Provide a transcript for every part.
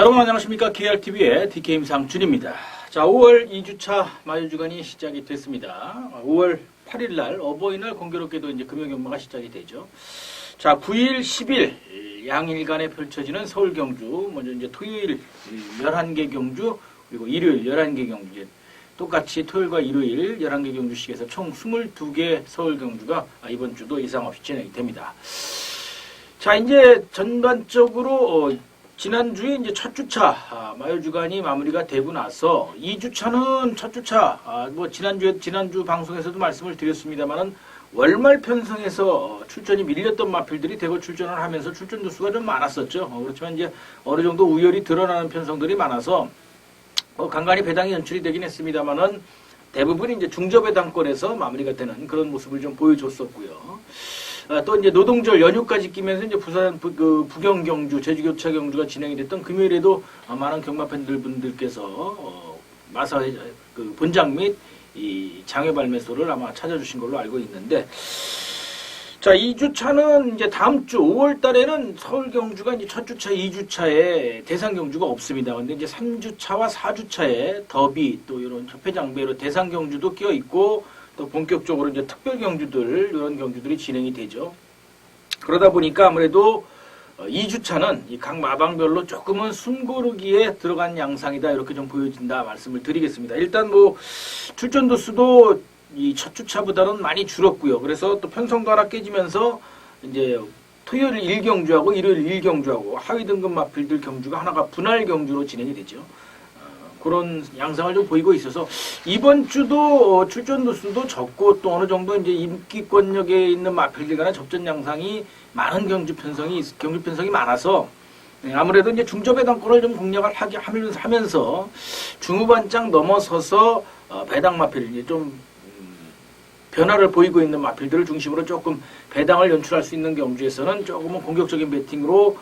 여러분 안녕하십니까. KRTV의 DK 임상준입니다. 자, 5월 2주차 마요주간이 시작이 됐습니다. 5월 8일 날 어버이날 공교롭게도 이제 금요경마가 시작이 되죠. 자, 9일, 10일 양일간에 펼쳐지는 서울 경주, 먼저 이제 토요일 11개 경주, 그리고 일요일 11개 경주, 똑같이 토요일과 일요일 11개 경주식에서 총 22개 서울 경주가 이번 주도 이상 없이 진행이 됩니다. 자, 이제 전반적으로 지난주에 이제 첫 주차 마요주간이 마무리가 되고 나서 2주차는 첫 주차 지난주 방송에서도 말씀을 드렸습니다만은 월말 편성에서 출전이 밀렸던 마필들이 대거 출전을 하면서 출전 두수가 좀 많았었죠. 그렇지만 이제 어느 정도 우열이 드러나는 편성들이 많아서 간간히 배당이 연출이 되긴 했습니다만은 대부분 이제 중저배당권에서 마무리가 되는 그런 모습을 좀 보여줬었고요. 또 이제 노동절 연휴까지 끼면서 이제 부산 부경 경주, 제주교차 경주가 진행이 됐던 금요일에도 많은 경마 팬들분들께서 마사회 본장 및 이 장외 발매소를 아마 찾아주신 걸로 알고 있는데, 자, 2주차는 이제 다음 주 5월 달에는 서울 경주가 이제 첫 주차, 2주차에 대상 경주가 없습니다. 근데 이제 3주차와 4주차에 더비 또 이런 협회 장배로 대상 경주도 끼어 있고, 또 본격적으로 이제 특별 경주들, 이런 경주들이 진행이 되죠. 그러다 보니까 아무래도 2주차는 이 각 마방별로 조금은 숨고르기에 들어간 양상이다, 이렇게 좀 보여진다 말씀을 드리겠습니다. 일단 뭐 출전 도수도 이 첫 주차보다는 많이 줄었고요. 그래서 또 편성도 하나 깨지면서 이제 토요일 1경주하고 일요일 1경주하고 하위 등급 마필들 경주가 하나가 분할 경주로 진행이 되죠. 그런 양상을 좀 보이고 있어서 이번 주도 출전 도수도 적고 또 어느 정도 이제 인기권역에 있는 마필들 간의 접전 양상이 많은 경주 편성이 많아서 아무래도 이제 중저배당권을 좀 공략을 하면서 중후반장 넘어서서 배당 마필 이제 좀 변화를 보이고 있는 마필들을 중심으로 조금 배당을 연출할 수 있는 경주에서는 조금은 공격적인 배팅으로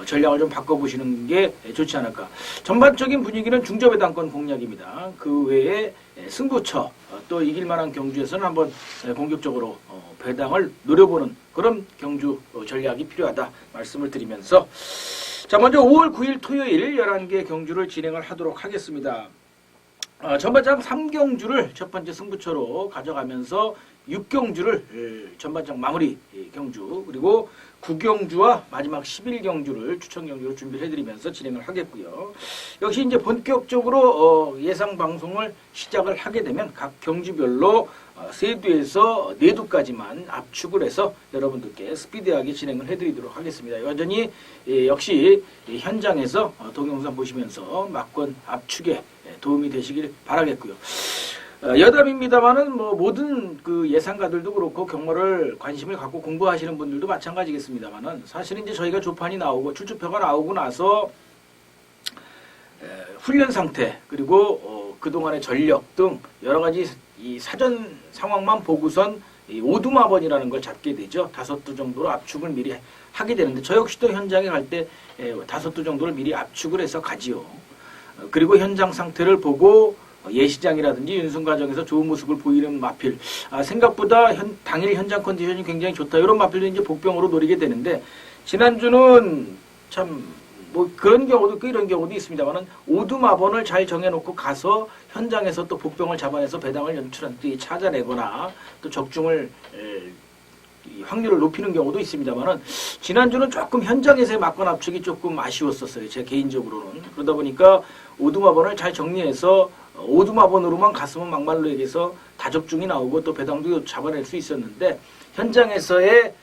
전략을 좀 바꿔보시는 게 좋지 않을까. 전반적인 분위기는 중저배당권 공략입니다. 그 외에 승부처 또 이길 만한 경주에서는 한번 공격적으로 배당을 노려보는 그런 경주 전략이 필요하다 말씀을 드리면서, 자, 먼저 5월 9일 토요일 11개 경주를 진행을 하도록 하겠습니다. 전반장 3경주를 첫 번째 승부처로 가져가면서 6경주를 전반장 마무리 경주, 그리고 9경주와 마지막 11경주를 추천 경주로 준비를 해드리면서 진행을 하겠고요. 역시 이제 본격적으로 예상 방송을 시작을 하게 되면 각 경주별로 3두에서 4두까지만 압축을 해서 여러분들께 스피디하게 진행을 해드리도록 하겠습니다. 여전히 역시 현장에서 동영상 보시면서 막권 압축에 도움이 되시길 바라겠고요. 여담입니다만은 뭐 모든 그 예상가들도 그렇고 경마를 관심을 갖고 공부하시는 분들도 마찬가지겠습니다만은 사실은 이제 저희가 조판이 나오고 출주표가 나오고 나서 훈련 상태 그리고 그동안의 전력 등 여러 가지 이 사전 상황만 보고선 이 오두마번이라는 걸 잡게 되죠. 5두 정도로 압축을 미리 하게 되는데 저 역시도 현장에 갈 때 5두 정도를 미리 압축을 해서 가지요. 그리고 현장 상태를 보고 예시장이라든지 윤승 과정에서 좋은 모습을 보이는 마필, 생각보다 당일 현장 컨디션이 굉장히 좋다, 이런 마필도 이제 복병으로 노리게 되는데, 지난주는 참 뭐 그런 경우도 이런 경우도 있습니다만은 오두마번을 잘 정해놓고 가서 현장에서 또 복병을 잡아내서 배당을 연출한 또 찾아내거나 또 적중을 확률을 높이는 경우도 있습니다만은 지난주는 조금 현장에서의 막권 압축이 조금 아쉬웠었어요, 제 개인적으로는. 그러다 보니까 오두마번을 잘 정리해서 오두마번으로만 갔으면 막말로 얘기해서 다적중이 나오고 또 배당도 잡아낼 수 있었는데 현장에서의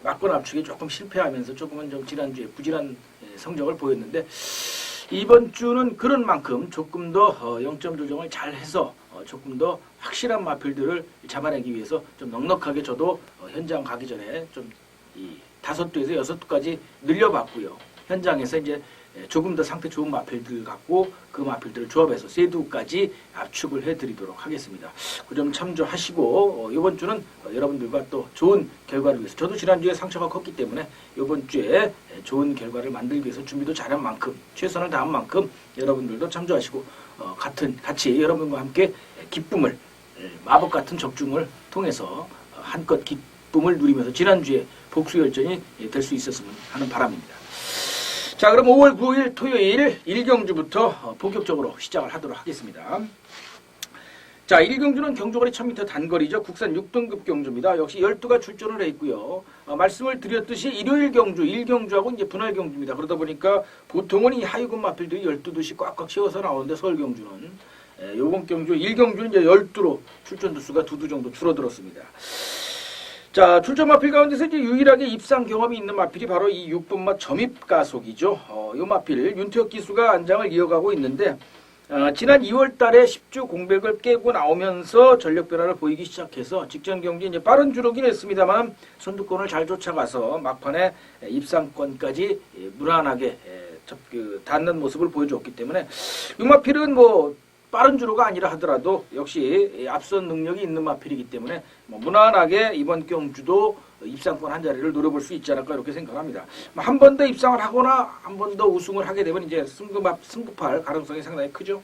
막권 압축이 조금 실패하면서 조금은 좀 지난주에 부진한 성적을 보였는데, 이번 주는 그런 만큼 조금 더 0점 조정을 잘 해서 조금 더 확실한 마필들을 잡아내기 위해서 좀 넉넉하게 저도 현장 가기 전에 좀 이 5두에서 6두까지 늘려봤고요. 현장에서 이제 조금 더 상태 좋은 마필들 갖고 그 마필들을 조합해서 3두까지 압축을 해드리도록 하겠습니다. 그 점 참조하시고 이번 주는 여러분들과 또 좋은 결과를 위해서, 저도 지난주에 상처가 컸기 때문에 이번 주에 좋은 결과를 만들기 위해서 준비도 잘한 만큼, 최선을 다한 만큼 여러분들도 참조하시고 같이 여러분과 함께 기쁨을, 마법 같은 적중을 통해서 한껏 기쁨을 누리면서 지난주에 복수열전이 될 수 있었으면 하는 바람입니다. 자, 그럼 5월 9일 토요일 1경주부터 본격적으로 시작을 하도록 하겠습니다. 자, 1경주는 경주거리 1000m 단거리죠. 국산 6등급 경주입니다. 역시 12가 출전을 해 있고요. 말씀을 드렸듯이 일요일 경주, 1경주하고 이제 분할 경주입니다. 그러다 보니까 보통은 이 하위군 마필들이 12두씩 꽉꽉 채워서 나오는데 서울 경주는 요번 경주 1경주는 이제 12로 출전 두수가 2두 정도 줄어들었습니다. 자, 출전 마필 가운데서 이제 유일하게 입상 경험이 있는 마필이 바로 이 6번마 점입가속이죠. 요 마필 윤태혁 기수가 안장을 이어가고 있는데 지난 2월 달에 10주 공백을 깨고 나오면서 전력 변화를 보이기 시작해서 직전 경기 이제 빠른 주로긴 했습니다만 선두권을 잘 쫓아가서 막판에 입상권까지 무난하게 닿는 모습을 보여줬기 때문에 유마필은 뭐 빠른 주로가 아니라 하더라도 역시 앞선 능력이 있는 마필이기 때문에 뭐 무난하게 이번 경주도 입상권 한 자리를 노려볼 수 있지 않을까 이렇게 생각합니다. 한 번 더 입상을 하거나 한 번 더 우승을 하게 되면 이제 승급할 가능성이 상당히 크죠.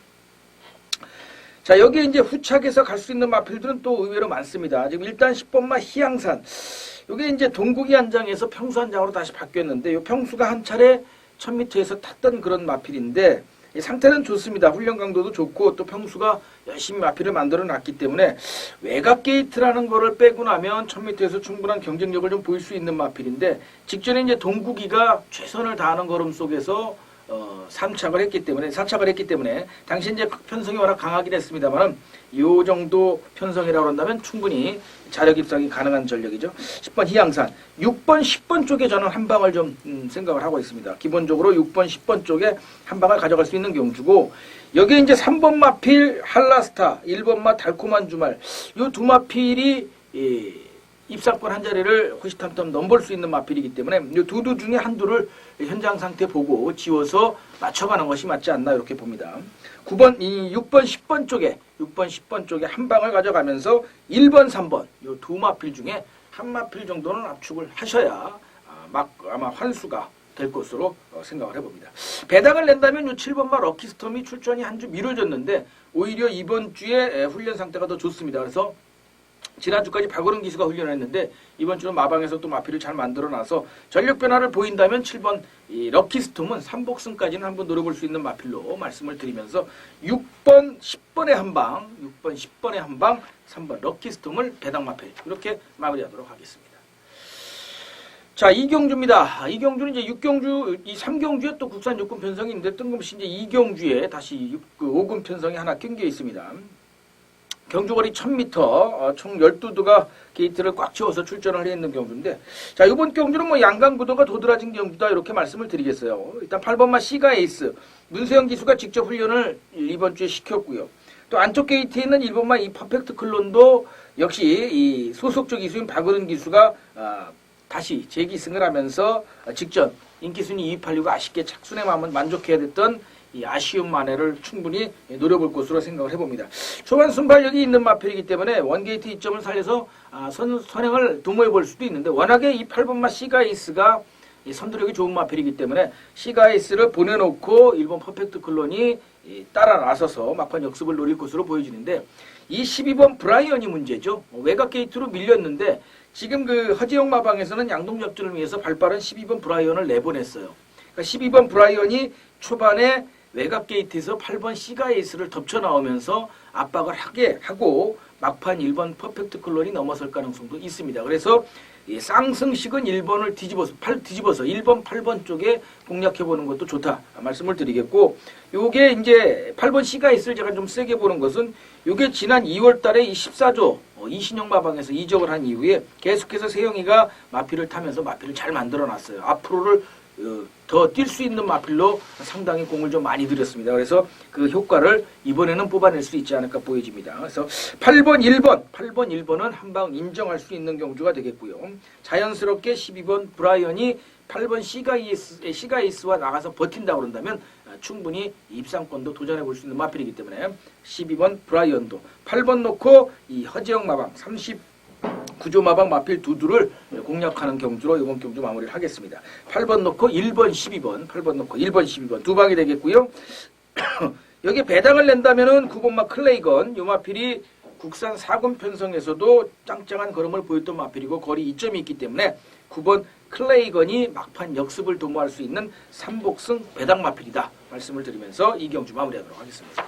자, 여기에 이제 후착에서 갈 수 있는 마필들은 또 의외로 많습니다. 지금 일단 10번마 희양산. 이게 이제 동국이 안장에서 평수 안장으로 다시 바뀌었는데 이 평수가 한 차례 1000m에서 탔던 그런 마필인데 상태는 좋습니다. 훈련 강도도 좋고 또 평수가 열심히 마필을 만들어 놨기 때문에 외곽 게이트라는 거를 빼고 나면 1000m에서 충분한 경쟁력을 좀 보일 수 있는 마필인데 직전에 이제 동국이가 최선을 다하는 걸음 속에서 사착을 했기 때문에 당시 이제 편성이 워낙 강하긴 했습니다만 이 정도 편성이라고 한다면 충분히 자력 입상이 가능한 전력이죠. 10번 희양산, 6번, 10번 쪽에 저는 한 방을 좀 생각을 하고 있습니다. 기본적으로 6번, 10번 쪽에 한 방을 가져갈 수 있는 경주고 여기에 이제 3번 마필 한라스타, 1번마 달콤한 주말 이 두 마필이 입상권 한 자리를 호시탐탐 넘볼 수 있는 마필이기 때문에 이 두 두 중에 한두를 현장 상태 보고 지워서 맞춰가는 것이 맞지 않나 이렇게 봅니다. 6번, 10번 쪽에 한 방을 가져가면서 1번, 3번 이 두 마필 중에 한 마필 정도는 압축을 하셔야 아마 환수가 될 것으로 생각을 해봅니다. 배당을 낸다면 이 7번마 럭키스톰이 출전이 한 주 미뤄졌는데 오히려 이번 주에 훈련 상태가 더 좋습니다. 그래서 지난주까지 박오른 기수가 훈련을 했는데 이번 주는 마방에서 또 마필을 잘 만들어놔서 전력 변화를 보인다면 7번 이 럭키스톰은 3복승까지는 한번 노려볼 수 있는 마필로 말씀을 드리면서 6번, 10번에 한 방, 6번, 10번에 한 방, 3번 럭키스톰을 배당 마필 이렇게 마무리하도록 하겠습니다. 자, 2경주입니다. 2경주는 이제 6경주, 이 3경주에 또 국산 6군 편성이 있는데 뜬금없이 이제 2경주에 다시 5군 편성이 하나 낀 게 있습니다. 경주거리 1000m, 총 12두가 게이트를 꽉 채워서 출전을 해 있는 경주인데, 자, 이번 경주는 뭐 양강구도가 도드라진 경주다, 이렇게 말씀을 드리겠어요. 일단 8번마 시가 에이스, 문세영 기수가 직접 훈련을 이번 주에 시켰고요. 또 안쪽 게이트에 있는 1번마 이 퍼펙트 클론도 역시 이 소속적 기수인 박어른 기수가 다시 재기승을 하면서 직전 인기순위 286가 아쉽게 착순에 만족해야 됐던 이 아쉬운 만회를 충분히 노려볼 것으로 생각을 해봅니다. 초반 순발력이 있는 마필이기 때문에 원게이트 이점을 살려서 선행을 도모해 볼 수도 있는데 워낙에 이 8번마 시가이스가 선두력이 좋은 마필이기 때문에 시가이스를 보내놓고 1번 퍼펙트 클론이 따라 나서서 막판 역습을 노릴 것으로 보여지는데 이 12번 브라이언이 문제죠. 외곽 게이트로 밀렸는데 지금 그 허지영 마방에서는 양동 작전을 위해서 발빠른 12번 브라이언을 내보냈어요. 그러니까 12번 브라이언이 초반에 외곽 게이트에서 8번 시가에이스를 덮쳐 나오면서 압박을 하게 하고 막판 1번 퍼펙트 클론이 넘어설 가능성도 있습니다. 그래서 이 쌍승식은 1번을 뒤집어서 1번, 8번 쪽에 공략해보는 것도 좋다 말씀을 드리겠고, 요게 이제 8번 시가에이스를 제가 좀 세게 보는 것은 요게 지난 2월 달에 이 14조 이신영 마방에서 이적을 한 이후에 계속해서 세영이가 마필을 타면서 마필을 잘 만들어 놨어요. 앞으로를 더 뛸 수 있는 마필로 상당히 공을 좀 많이 들였습니다. 그래서 그 효과를 이번에는 뽑아낼 수 있지 않을까 보여집니다. 그래서 8번, 1번은 한 방 인정할 수 있는 경주가 되겠고요. 자연스럽게 12번 브라이언이 8번 시가이스와 나가서 버틴다고 그런다면 충분히 입상권도 도전해 볼 수 있는 마필이기 때문에 12번 브라이언도 8번 놓고 이 허지영 마방 39조 마방 마필 두두를 공략하는 경주로 이번 경주 마무리를 하겠습니다. 8번 놓고 1번 12번 8번 놓고 1번 12번 두 방이 되겠고요. 여기 배당을 낸다면은 9번마 클레이건 요 마필이 국산 4군 편성에서도 짱짱한 걸음을 보였던 마필이고 거리 이점이 있기 때문에 9번 클레이건이 막판 역습을 도모할 수 있는 3복승 배당 마필이다 말씀을 드리면서 이 경주 마무리하도록 하겠습니다.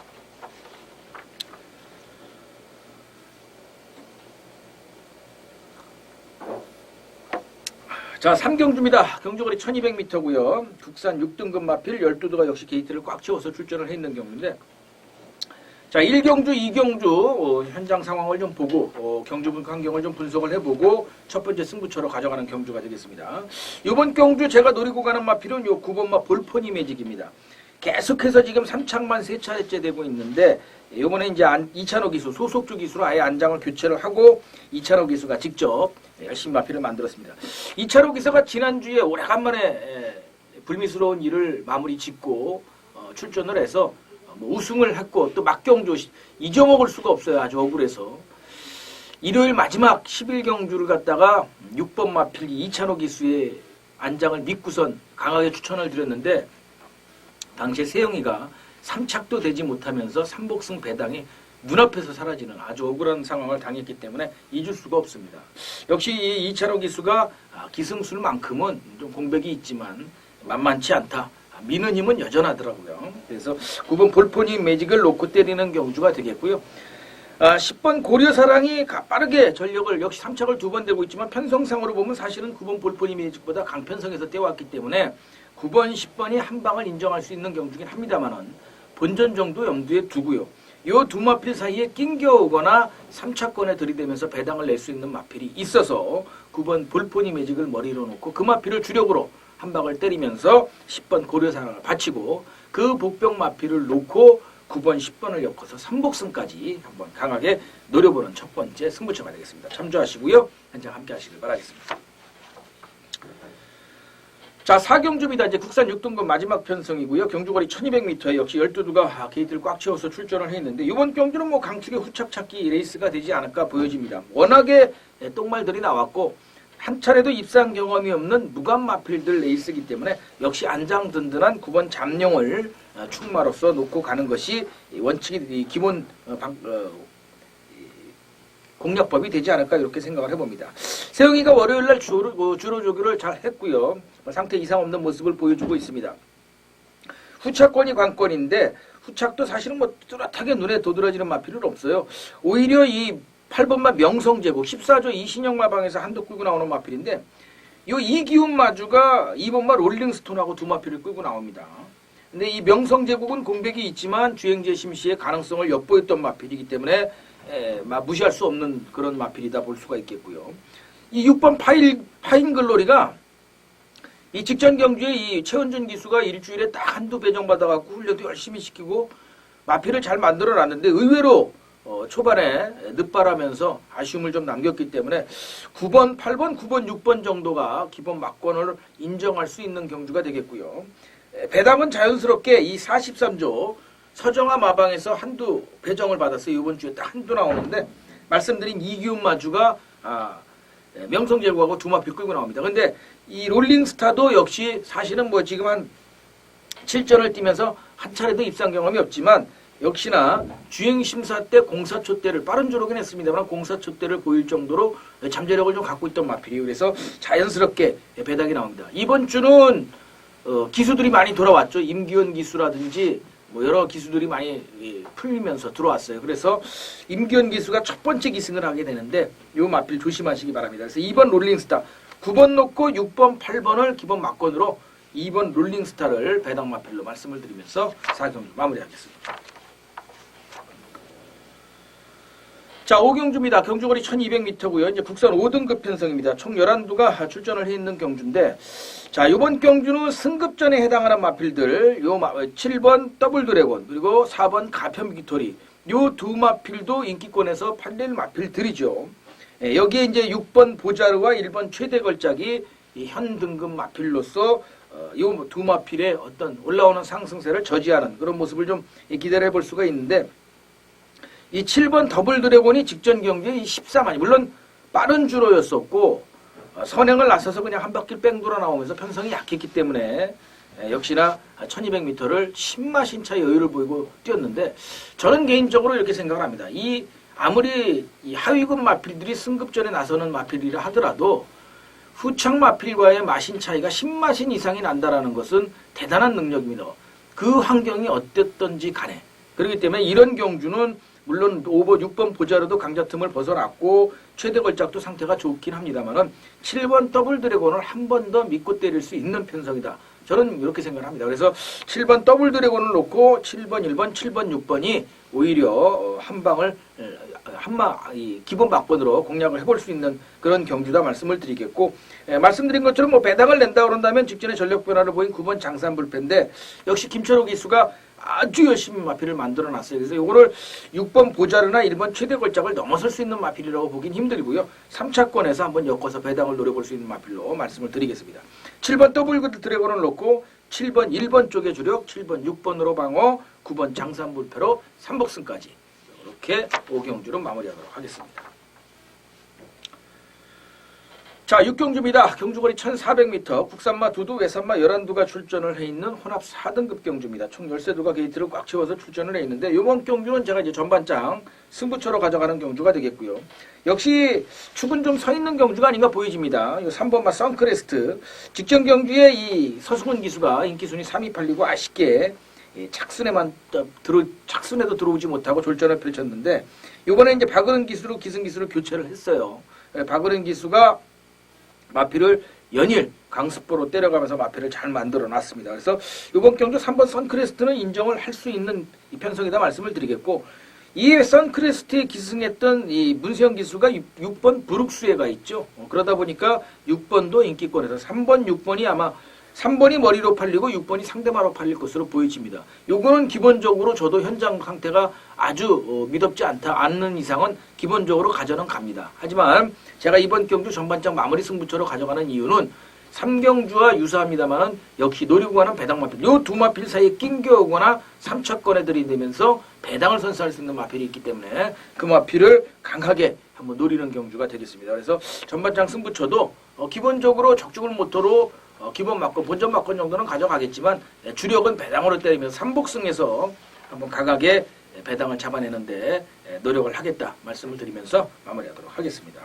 자, 3경주입니다. 경주거리 1200m고요. 국산 6등급 마필 12두가 역시 게이트를 꽉 채워서 출전을 해 있는 경주인데, 자, 1경주, 2경주 현장 상황을 좀 보고 경주 환경을 좀 분석을 해보고 첫 번째 승부처로 가져가는 경주가 되겠습니다. 이번 경주 제가 노리고 가는 마필은 요 9번마 볼포니 매직입니다. 계속해서 지금 3착만 3차례째 되고 있는데 이번에 이제 이찬호 기수 소속주 기수로 아예 안장을 교체를 하고 이찬호 기수가 직접 열심히 마필을 만들었습니다. 이찬호 기수가 지난주에 오래간만에 불미스러운 일을 마무리 짓고 출전을 해서 우승을 했고 또 막경주 잊어먹을 수가 없어요. 아주 억울해서. 일요일 마지막 11경주를 갖다가 6번 마필 이찬호 기수의 안장을 믿고선 강하게 추천을 드렸는데 당시에 세영이가 3착도 되지 못하면서 3복승 배당이 눈앞에서 사라지는 아주 억울한 상황을 당했기 때문에 잊을 수가 없습니다. 역시 이 이찬호 기수가 기승술만큼은 좀 공백이 있지만 만만치 않다. 미는 힘은 여전하더라고요. 그래서 9번 볼포니 매직을 놓고 때리는 경주가 되겠고요. 10번 고려사랑이 빠르게 전력을 역시 3착을 2번 되고 있지만 편성상으로 보면 사실은 9번 볼포니 매직보다 강편성에서 떼왔기 때문에 9번, 10번이 한 방을 인정할 수 있는 경주긴 합니다만은 본전 정도 염두에 두고요. 요 두 마필 사이에 낑겨오거나 3차권에 들이대면서 배당을 낼 수 있는 마필이 있어서 9번 볼포니 매직을 머리로 놓고 그 마필을 주력으로 한 방을 때리면서 10번 고려사랑을 바치고 그 복병 마필을 놓고 9번, 10번을 엮어서 3복승까지 한번 강하게 노려보는 첫 번째 승부처가 되겠습니다. 참조하시고요. 현장 함께 하시길 바라겠습니다. 자, 4경주입니다. 이제 국산 6등급 마지막 편성이고요. 경주거리 1200m에 역시 12두가 게이트를 꽉 채워서 출전을 했는데 이번 경주는 뭐 강축의 후착 찾기 레이스가 되지 않을까 보여집니다. 워낙에 똥말들이 나왔고 한 차례도 입상 경험이 없는 무관 마필들 레이스이기 때문에 역시 안장 든든한 9번 잠룡을 축마로서 놓고 가는 것이 원칙이 기본 공략법이 되지 않을까 이렇게 생각을 해봅니다. 세영이가 월요일날 주로 조교를 잘 했고요. 상태 이상 없는 모습을 보여주고 있습니다. 후착권이 관건인데 후착도 사실은 뭐 뚜렷하게 눈에 도드라지는 마필은 없어요. 오히려 이 8번마 명성제국 14조 이신영 마방에서 한도 끌고 나오는 마필인데 요 이기훈 마주가 2번마 롤링스톤하고 두 마필을 끌고 나옵니다. 근데 이 명성제국은 공백이 있지만 주행제 심시의 가능성을 엿보였던 마필이기 때문에 무시할 수 없는 그런 마필이다 볼 수가 있겠고요. 이 6번 파인글로리가 이 직전 경주에 이 최원준 기수가 일주일에 딱 한두 배정받아갖고 훈련도 열심히 시키고 마필을 잘 만들어놨는데 의외로 초반에 늦발하면서 아쉬움을 좀 남겼기 때문에 9번, 8번, 9번, 6번 정도가 기본 막권을 인정할 수 있는 경주가 되겠고요. 배당은 자연스럽게 이 43조 서정아 마방에서 한두 배정을 받았어요. 이번 주에 딱 한두 나오는데 말씀드린 이기훈 마주가 명성제국하고 두 마필 끌고 나옵니다. 근데 이 롤링스타도 역시 사실은 뭐 지금 한 7전을 뛰면서 한 차례도 입상 경험이 없지만 역시나 주행심사 때 공사초대를 빠른 조로긴 했습니다만 공사초대를 보일 정도로 잠재력을 좀 갖고 있던 마필이에요. 그래서 자연스럽게 배당이 나옵니다. 이번 주는 기수들이 많이 돌아왔죠. 임기현 기수라든지 뭐 여러 기수들이 많이 풀리면서 들어왔어요. 그래서 임기현 기수가 첫 번째 기승을 하게 되는데 이 마필 조심하시기 바랍니다. 그래서 2번 롤링스타 9번 놓고 6번, 8번을 기본 막권으로 2번 롤링스타를 배당 마필로 말씀을 드리면서 4경주 마무리하겠습니다. 자, 5경주입니다. 경주거리 1200m고요. 이제 국산 5등급 편성입니다. 총 11두가 출전을 해 있는 경주인데 자, 이번 경주는 승급전에 해당하는 마필들 요 7번 더블 드래곤 그리고 4번 가평 빅토리 요 두 마필도 인기권에서 팔릴 마필들이죠. 여기에 이제 6번 보자르와 1번 최대 걸작이 현 등급 마필로서 이 두 마필의 어떤 올라오는 상승세를 저지하는 그런 모습을 좀 기대해 볼 수가 있는데 이 7번 더블 드래곤이 직전 경기에 14만이 물론 빠른 주로였었고 선행을 나서서 그냥 한 바퀴 뺑 돌아 나오면서 편성이 약했기 때문에 역시나 1200m를 10마 신차 여유를 보이고 뛰었는데 저는 개인적으로 이렇게 생각을 합니다. 아무리 이 하위급 마필들이 승급전에 나서는 마필이라 하더라도 후창 마필과의 마신 차이가 10마신 이상이 난다라는 것은 대단한 능력입니다. 그 환경이 어땠던지 간에. 그렇기 때문에 이런 경주는 물론 6번 보자로도 강자 틈을 벗어났고 최대 걸작도 상태가 좋긴 합니다만은 7번 더블 드래곤을 한 번 더 믿고 때릴 수 있는 편성이다. 저는 이렇게 생각을 합니다. 그래서 7번 더블 드래곤을 놓고 7번, 1번, 7번, 6번이 오히려 한 방을 기본 막번으로 공략을 해볼 수 있는 그런 경주다 말씀을 드리겠고, 말씀드린 것처럼 뭐 배당을 낸다 그런다면 직전에 전력 변화를 보인 9번 장산불패인데 역시 김철호 기수가 아주 열심히 마필을 만들어 놨어요. 그래서 이거를 6번 보자르나 1번 최대 걸작을 넘어설 수 있는 마필이라고 보긴 힘들고요. 3차권에서 한번 엮어서 배당을 노려볼 수 있는 마필로 말씀을 드리겠습니다. 7번 더블 드래곤을 놓고 7번 1번 쪽에 주력, 7번 6번으로 방어, 9번 장산불패로 3복승까지 이렇게 5경주로 마무리하도록 하겠습니다. 자, 6경주입니다. 경주거리 1400m, 국산마 2두, 외산마 11두가 출전을 해 있는 혼합 4등급 경주입니다. 총 13두가 게이트를 꽉 채워서 출전을 해 있는데 이번 경주는 제가 이제 전반장 승부처로 가져가는 경주가 되겠고요. 역시 축은 좀 서 있는 경주가 아닌가 보여집니다. 3번마 선크레스트, 직전 경주에 이 서승훈 기수가 인기순위 3위 팔리고 아쉽게 착순에도 들어오지 못하고 졸전을 펼쳤는데 이번에 이제 박은은 기수로 기승 기수를 교체를 했어요. 박은은 기수가 마필을 연일 강습보로 때려가면서 마필을 잘 만들어 놨습니다. 그래서 이번 경주 3번 선크레스트는 인정을 할 수 있는 이 편성이다 말씀을 드리겠고, 이에 선크레스트에 기승했던 이 문세영 기수가 6번 브룩스에가 있죠. 그러다 보니까 6번도 인기권에서 3번, 6번이 아마 3번이 머리로 팔리고 6번이 상대마로 팔릴 것으로 보여집니다. 요거는 기본적으로 저도 현장 상태가 아주 미덥지 않는 이상은 기본적으로 가져는 갑니다. 하지만 제가 이번 경주 전반장 마무리 승부처로 가져가는 이유는 3경주와 유사합니다만은 역시 노리고 가는 배당 마필, 요 두 마필 사이에 낑겨오거나 3차권에 들이대면서 배당을 선사할 수 있는 마필이 있기 때문에 그 마필을 강하게 한번 노리는 경주가 되겠습니다. 그래서 전반장 승부처도 기본적으로 적중을 모토로 기본 막권, 본전 막권 정도는 가져가겠지만 주력은 배당으로 때리면서 3복승에서 한번 강하게 배당을 잡아내는데 노력을 하겠다 말씀을 드리면서 마무리하도록 하겠습니다.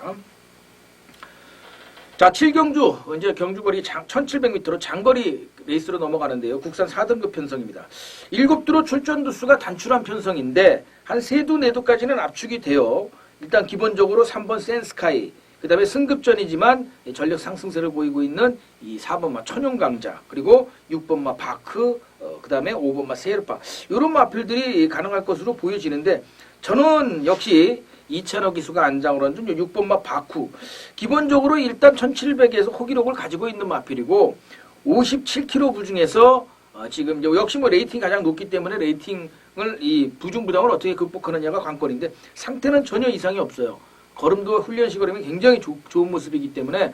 자, 7경주 이제 경주거리 1700m로 장거리 레이스로 넘어가는데요. 국산 4등급 편성입니다. 7두로 출전 두수가 단출한 편성인데 한 3두, 4두까지는 압축이 돼요. 일단 기본적으로 3번 센스카이, 그 다음에 승급전이지만 전력 상승세를 보이고 있는 이 4번마 천용강자, 그리고 6번마 바크, 그 다음에 5번마 세르파, 이런 마필들이 가능할 것으로 보여지는데 저는 역시 이찬호 기수가 안장으로 한 6번마 바쿠, 기본적으로 일단 1700에서 호기록을 가지고 있는 마필이고 57kg 부중에서 지금 역시 뭐 레이팅이 가장 높기 때문에 레이팅을 이 부중부담을 어떻게 극복하느냐가 관건인데 상태는 전혀 이상이 없어요. 걸음도 훈련시 걸음이 굉장히 좋은 모습이기 때문에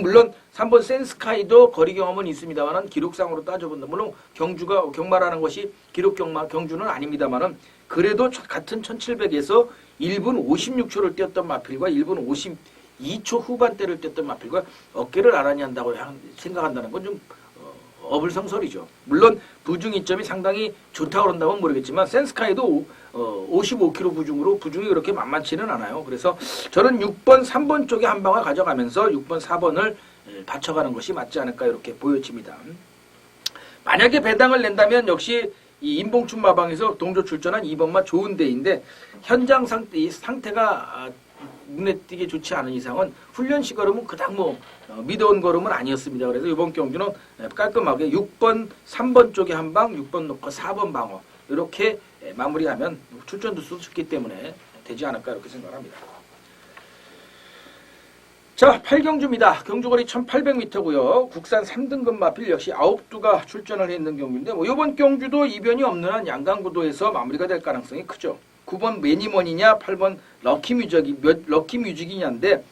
물론 3번 센스카이도 거리 경험은 있습니다만은 기록상으로 따져본다. 물론 경마라는 것이 기록 경주는 아닙니다만은 그래도 같은 1700에서 1분 56초를 뛰었던 마필과 1분 52초 후반대를 뛰었던 마필과 어깨를 나란히 한다고 생각한다는 건 좀 어불성설이죠. 물론 부중 이점이 상당히 좋다고 그런다면 모르겠지만 센스카이도 55kg 부중이 그렇게 만만치는 않아요. 그래서 저는 6번, 3번 쪽에 한 방을 가져가면서 6번, 4번을 받쳐가는 것이 맞지 않을까 이렇게 보여집니다. 만약에 배당을 낸다면 역시 이 임봉춘 마방에서 동조 출전한 2번마 좋은 데인데 현장 상태가 눈에 띄게 좋지 않은 이상은 훈련시 걸음은 그닥 미더운 걸음은 아니었습니다. 그래서 이번 경주는 깔끔하게 6번, 3번 쪽에 한 방, 6번 놓고 4번 방어 이렇게 마무리하면 출전 두수도 좋기 때문에 되지 않을까 이렇게 생각합니다. 자, 8경주입니다. 경주거리 1800m고요. 국산 3등급 마필 역시 9두가 출전을 했는 경주인데 이번 경주도 이변이 없는 한 양강구도에서 마무리가 될 가능성이 크죠. 9번 매니머니냐 8번 럭키뮤직이냐인데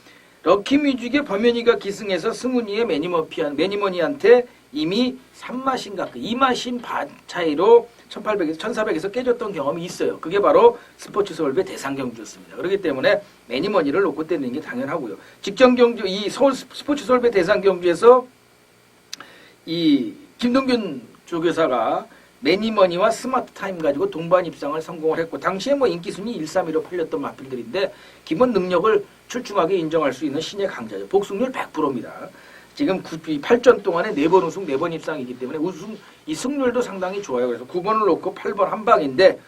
럭키뮤직의 범현이가 기승해서 승훈이의 매니머니한테 이미 3마신가 2마신 반 차이로 1800에서 1400에서 깨졌던 경험이 있어요. 그게 바로 스포츠 서울배 대상 경주였습니다. 그렇기 때문에 매니머니를 놓고 때리는 게 당연하고요. 직전 경주 이 서울 스포츠 서울배 대상 경주에서 이 김동균 조교사가 매니머니와 스마트 타임 가지고 동반 입상을 성공을 했고 당시에 뭐 인기 순위 1, 3위로 팔렸던 마필들인데 기본 능력을 출중하게 인정할 수 있는 신의 강자죠. 복승률 100%입니다. 지금 8전 동안에 4번 우승, 4번 입상이기 때문에 이 승률도 상당히 좋아요. 그래서 9번을 놓고 8번 한 방인데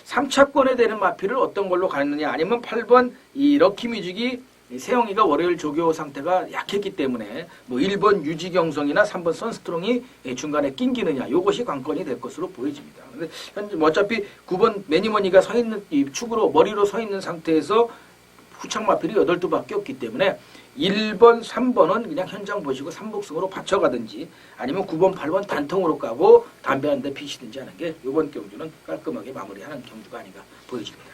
3차권에 되는 마필을 어떤 걸로 가느냐 아니면 8번 이 럭키뮤직이 세영이가 월요일 조교 상태가 약했기 때문에 뭐 1번 유지경성이나 3번 선스트롱이 중간에 낑기느냐 이것이 관건이 될 것으로 보여집니다. 근데 현재 뭐 어차피 9번 매니머니가 서 있는 이 축으로 머리로 서 있는 상태에서 후착 마필이 8두밖에 없기 때문에 1번, 3번은 그냥 현장 보시고 3복승으로 받쳐가든지 아니면 9번, 8번 단통으로 까고 담배 한 대 피시든지 하는 게 이번 경주는 깔끔하게 마무리하는 경주가 아닌가 보여집니다.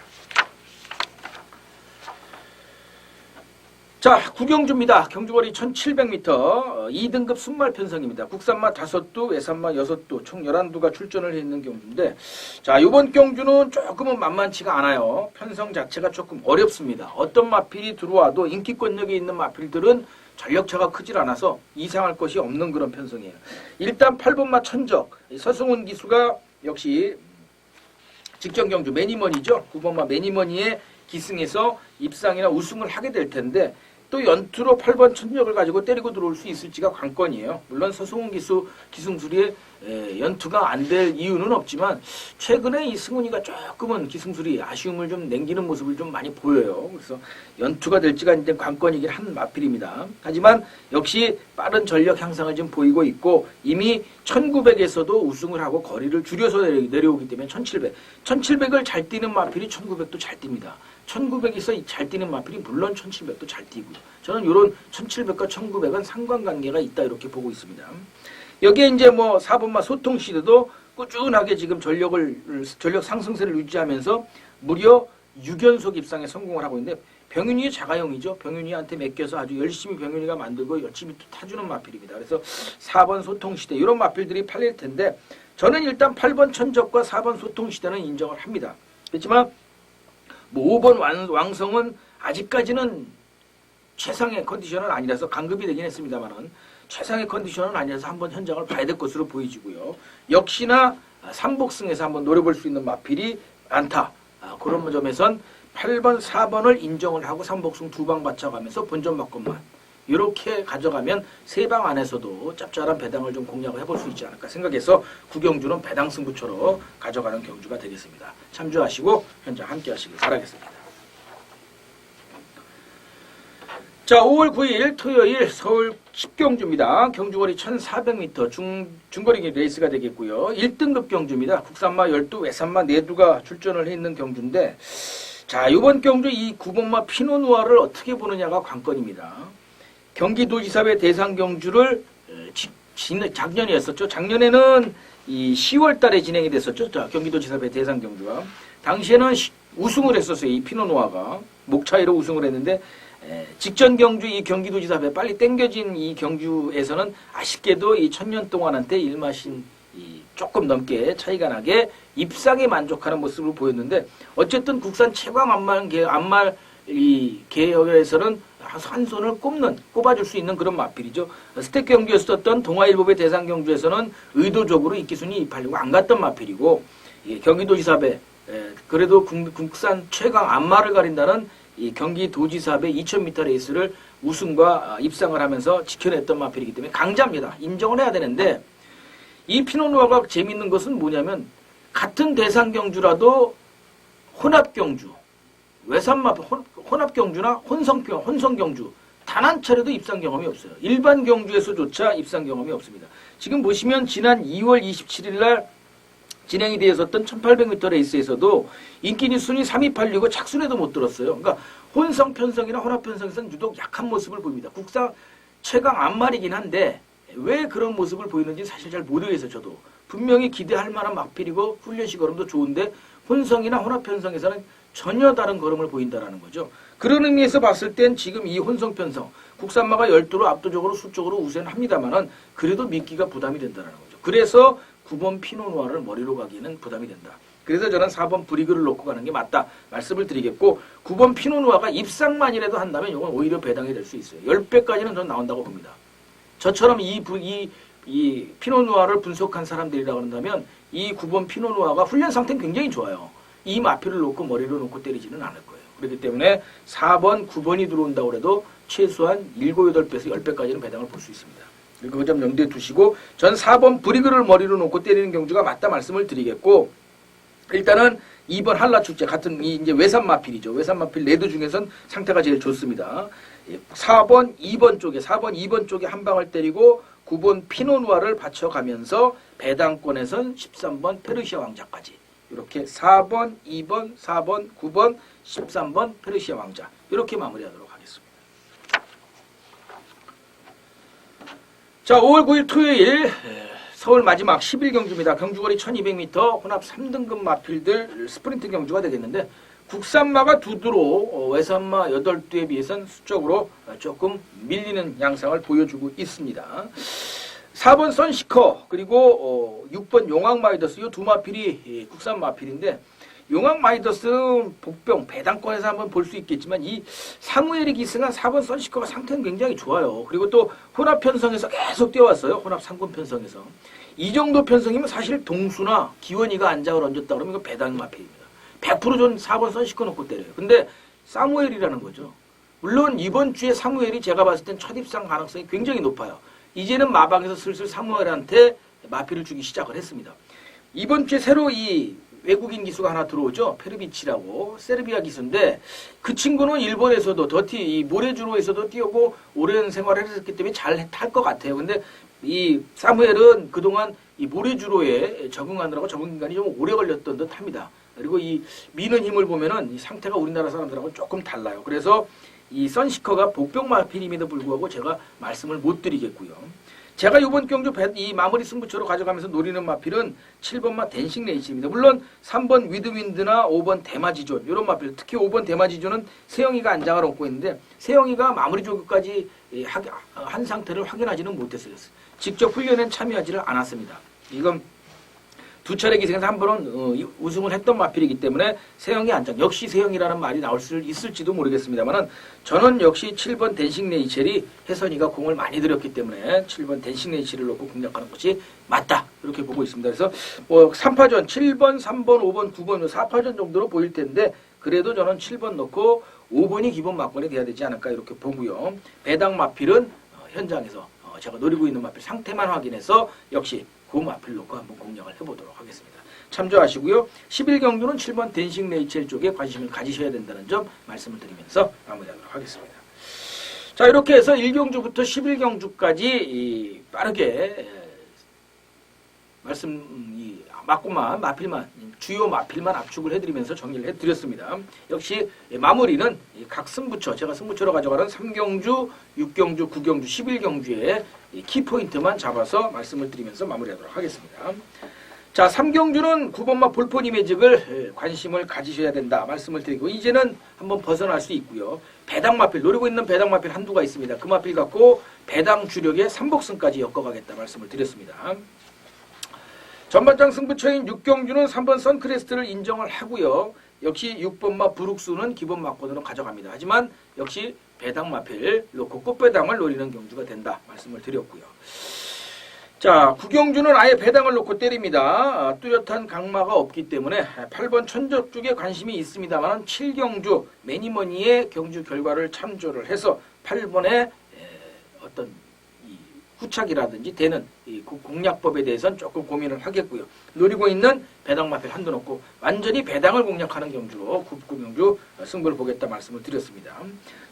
자, 구경주입니다. 경주거리 1700m 2등급 순말 편성입니다. 국산마 5두, 외산마 6두, 총 11두가 출전을 했는 경주인데 자, 이번 경주는 조금은 만만치가 않아요. 편성 자체가 조금 어렵습니다. 어떤 마필이 들어와도 인기권력이 있는 마필들은 전력차가 크질 않아서 이상할 것이 없는 그런 편성이에요. 일단 8번마 천적, 서승훈 기수가 역시 직전 경주 매니머니죠. 9번마 매니머니의 기승에서 입상이나 우승을 하게 될 텐데 또 연투로 8번 천적을 가지고 때리고 들어올 수 있을지가 관건이에요. 물론 서승훈 기승술이 연투가 안 될 이유는 없지만 최근에 이 승훈이가 조금은 기승술이 아쉬움을 좀 남기는 모습을 좀 많이 보여요. 그래서 연투가 될지가 이제 관건이긴 한 마필입니다. 하지만 역시 빠른 전력 향상을 좀 보이고 있고 이미 1900에서도 우승을 하고 거리를 줄여서 내려오기 때문에 1700. 1700을 잘 뛰는 마필이 1900도 잘 뜁니다. 1900에서 잘 뛰는 마필이 물론 1700도 잘 뛰고요. 저는 이런 1700과 1900은 상관관계가 있다 이렇게 보고 있습니다. 여기에 이제 뭐 4번마 소통시대도 꾸준하게 지금 전력 상승세를 유지하면서 무려 6연속 입상에 성공을 하고 있는데 병윤이의 자가용이죠. 병윤이한테 맡겨서 아주 열심히 병윤이가 만들고 열심히 또 타주는 마필입니다. 그래서 4번 소통시대 이런 마필들이 팔릴 텐데 저는 일단 8번 천적과 4번 소통시대는 인정을 합니다. 그렇지만 뭐 5번 왕성은 아직까지는 최상의 컨디션은 아니라서 강급이 되긴 했습니다만은 최상의 컨디션은 아니라서 한번 현장을 봐야 될 것으로 보여지고요. 역시나 3복승에서 한번 노려볼 수 있는 마필이 않다. 그런 점에선 8번, 4번을 인정을 하고 3복승 2방 받쳐가면서 본전 막건만 이렇게 가져가면 3방 안에서도 짭짤한 배당을 좀 공략을 해볼 수 있지 않을까 생각해서 구경주는 배당 승부처로 가져가는 경주가 되겠습니다. 참조하시고 현장 함께 하시길 바라겠습니다. 자, 5월 9일 토요일 서울 10경주입니다. 경주거리 1400m 중거리 레이스가 되겠고요. 1등급 경주입니다. 국산마 12, 외산마 4두가 출전을 해 있는 경주인데 자, 이번 경주 이 9번마 피노누아를 어떻게 보느냐가 관건입니다. 경기도지사회 대상 경주를 작년이었었죠. 작년에는 이 10월 달에 진행이 됐었죠. 자, 경기도지사회 대상 경주가. 당시에는 우승을 했었어요. 이 피노누아가. 목차이로 우승을 했는데 직전 경주 이 경기도지사회 빨리 땡겨진 이 경주에서는 아쉽게도 이 1000년 동안한테 일마신 조금 넘게 차이가 나게 입상에 만족하는 모습을 보였는데 어쨌든 국산 최강 안말 계열에서는 한 손을 꼽아줄 수 있는 그런 마필이죠. 스택 경주에서 떴던 동아일보배 대상 경주에서는 의도적으로 인기순위 입하려고 안 갔던 마필이고 경기도지사배 그래도 국산 최강 안마를 가린다는 이 경기도지사배 2000m 레이스를 우승과 입상을 하면서 지켜냈던 마필이기 때문에 강자입니다. 인정을 해야 되는데 이 피노누아가 재밌는 것은 뭐냐면 같은 대상 경주라도 혼합 경주, 외산마 혼합 경주나 혼성 경주 단 한 차례도 입상 경험이 없어요. 일반 경주에서조차 입상 경험이 없습니다. 지금 보시면 지난 2월 27일 날 진행이 되었었던 1800m 레이스에서도 인기니 순위 3위 팔리고 착순에도 못 들었어요. 그러니까 혼성 편성이나 혼합 편성에서는 유독 약한 모습을 보입니다. 국산 최강 안말이긴 한데 왜 그런 모습을 보이는지 사실 잘 모르겠어요. 저도 분명히 기대할 만한 막필이고 훈련시 걸음도 좋은데 혼성이나 혼합 편성에서는 전혀 다른 걸음을 보인다라는 거죠. 그런 의미에서 봤을 땐 지금 이 혼성 편성 국산마가 12로 압도적으로 수적으로 우세는 합니다만은 그래도 미끼가 부담이 된다는 거죠. 그래서 9번 피노누아를 머리로 가기에는 부담이 된다. 그래서 저는 4번 브리그를 놓고 가는 게 맞다 말씀을 드리겠고 9번 피노누아가 입상만이라도 한다면 이건 오히려 배당이 될 수 있어요. 10배까지는 저는 나온다고 봅니다. 저처럼 이 피노누아를 분석한 사람들이라고 한다면 이 9번 피노누아가 훈련 상태는 굉장히 좋아요. 이 마필을 놓고 머리로 놓고 때리지는 않을 거예요. 그렇기 때문에 4번, 9번이 들어온다고 해도 최소한 7, 8배에서 10배까지는 배당을 볼 수 있습니다. 그 점 염두에 두시고 전 4번 브리그를 머리로 놓고 때리는 경주가 맞다 말씀을 드리겠고 일단은 2번 한라축제 같은 이제 외산마필이죠. 외산마필 레드 중에선 상태가 제일 좋습니다. 4번, 2번 쪽에 한 방을 때리고 9번 피노누아를 받쳐가면서 배당권에선 13번 페르시아 왕자까지 이렇게 4번, 2번, 4번, 9번, 13번 페르시아 왕자 이렇게 마무리하도록 하겠습니다. 자, 5월 9일 토요일 서울 마지막 10일 경주입니다. 경주거리 1200m 혼합 3등급 마필들 스프린트 경주가 되겠는데 국산마가 2두로 외산마 8두에 비해서는 수적으로 조금 밀리는 양상을 보여주고 있습니다. 4번 선시커 그리고 6번 용왕마이더스 이 두 마필이 국산 마필인데 용왕마이더스는 복병 배당권에서 한번 볼 수 있겠지만 이 사무엘이 기승한 4번 선시커가 상태는 굉장히 좋아요. 그리고 또 혼합 편성에서 계속 뛰어왔어요. 혼합 상권 편성에서. 이 정도 편성이면 사실 동수나 기원이가 안장을 얹었다 그러면 이거 배당 마필입니다. 100% 전 4번 선시커 놓고 때려요. 근데 사무엘이라는 거죠. 물론 이번 주에 사무엘이 제가 봤을 땐 첫 입상 가능성이 굉장히 높아요. 이제는 마방에서 슬슬 사무엘한테 마필을 주기 시작을 했습니다. 이번 주에 새로 이 외국인 기수가 하나 들어오죠. 페르비치라고 세르비아 기수인데 그 친구는 일본에서도 더티 이 모래주로에서도 뛰고 오랜 생활을 했기 때문에 잘 탈 것 같아요. 근데 이 사무엘은 그동안 이 모래주로에 적응하느라고 적응 기간이 좀 오래 걸렸던 듯 합니다. 그리고 이 미는 힘을 보면은 이 상태가 우리나라 사람들하고 조금 달라요. 그래서 이 선시커가 복병 마필임에도 불구하고 제가 말씀을 못 드리겠고요. 제가 이번 경주 이 마무리 승부처로 가져가면서 노리는 마필은 7번마 댄싱 레이치입니다. 물론 3번 위드윈드나 5번 대마지존 이런 마필 특히 5번 대마지존은 세영이가 안장을 얻고 있는데 세영이가 마무리 조교까지 한 상태를 확인하지는 못했어요. 직접 훈련에 참여하지를 않았습니다. 이건 두 차례 기생에서 한 번은 우승을 했던 마필이기 때문에 세영이 안장 역시 세영이라는 말이 나올 수 있을지도 모르겠습니다만은 저는 역시 7번 댄싱 네이첼이 혜선이가 공을 많이 들였기 때문에 7번 댄싱 네이첼을 놓고 공략하는 것이 맞다 이렇게 보고 있습니다. 그래서 뭐 3파전 7번, 3번, 5번, 9번 4파전 정도로 보일 텐데 그래도 저는 7번 넣고 5번이 기본 막권이 돼야 되지 않을까 이렇게 보고요. 배당 마필은 현장에서 제가 노리고 있는 마필 상태만 확인해서 역시 그 마필 놓고 한번 공략을 해보도록 하겠습니다. 참조하시고요. 11경주는 7번 댄싱 네이첼 쪽에 관심을 가지셔야 된다는 점 말씀을 드리면서 마무리하도록 하겠습니다. 자, 이렇게 해서 1경주부터 11경주까지 빠르게 막고만 마필만 주요 마필만 압축을 해드리면서 정리를 해드렸습니다. 역시 마무리는 각 승부처 제가 승부처로 가져가는 3경주, 6경주, 9경주, 11경주의 키포인트만 잡아서 말씀을 드리면서 마무리하도록 하겠습니다. 자, 3경주는 9번마 볼포니 매직을 관심을 가지셔야 된다 말씀을 드리고 이제는 한번 벗어날 수 있고요. 배당 마필 노리고 있는 배당 마필 한두가 있습니다. 그 마필 갖고 배당 주력의 3복승까지 엮어가겠다 말씀을 드렸습니다. 전반장 승부처인 6경주는 3번 선크레스트를 인정을 하고요. 역시 6번마 브룩스는 기본 막권으로 가져갑니다. 하지만 역시 배당 마필 놓고 꽃배당을 노리는 경주가 된다 말씀을 드렸고요. 자, 9경주는 아예 배당을 놓고 때립니다. 뚜렷한 강마가 없기 때문에 8번 천적 쪽에 관심이 있습니다만 7경주 매니머니의 경주 결과를 참조를 해서 8번의 어떤 후착이라든지 되는 이 공략법에 대해서는 조금 고민을 하겠고요. 노리고 있는 배당 마필 한도 놓고 완전히 배당을 공략하는 경주로 9경주 승부를 보겠다 말씀을 드렸습니다.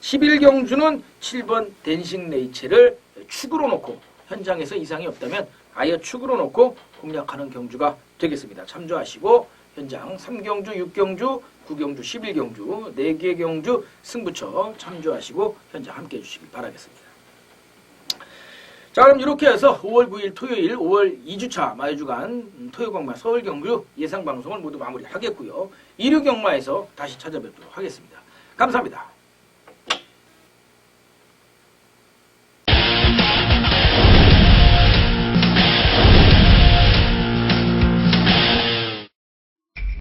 11경주는 7번 댄싱 레이첼을 축으로 놓고 현장에서 이상이 없다면 아예 축으로 놓고 공략하는 경주가 되겠습니다. 참조하시고 현장 3경주, 6경주, 9경주, 11경주 4개의 경주 승부처 참조하시고 현장 함께해 주시길 바라겠습니다. 자, 그럼 이렇게 해서 5월 9일 토요일 5월 2주차 마유주간 토요경마 서울경주 예상방송을 모두 마무리하겠고요. 1류 경마에서 다시 찾아뵙도록 하겠습니다. 감사합니다.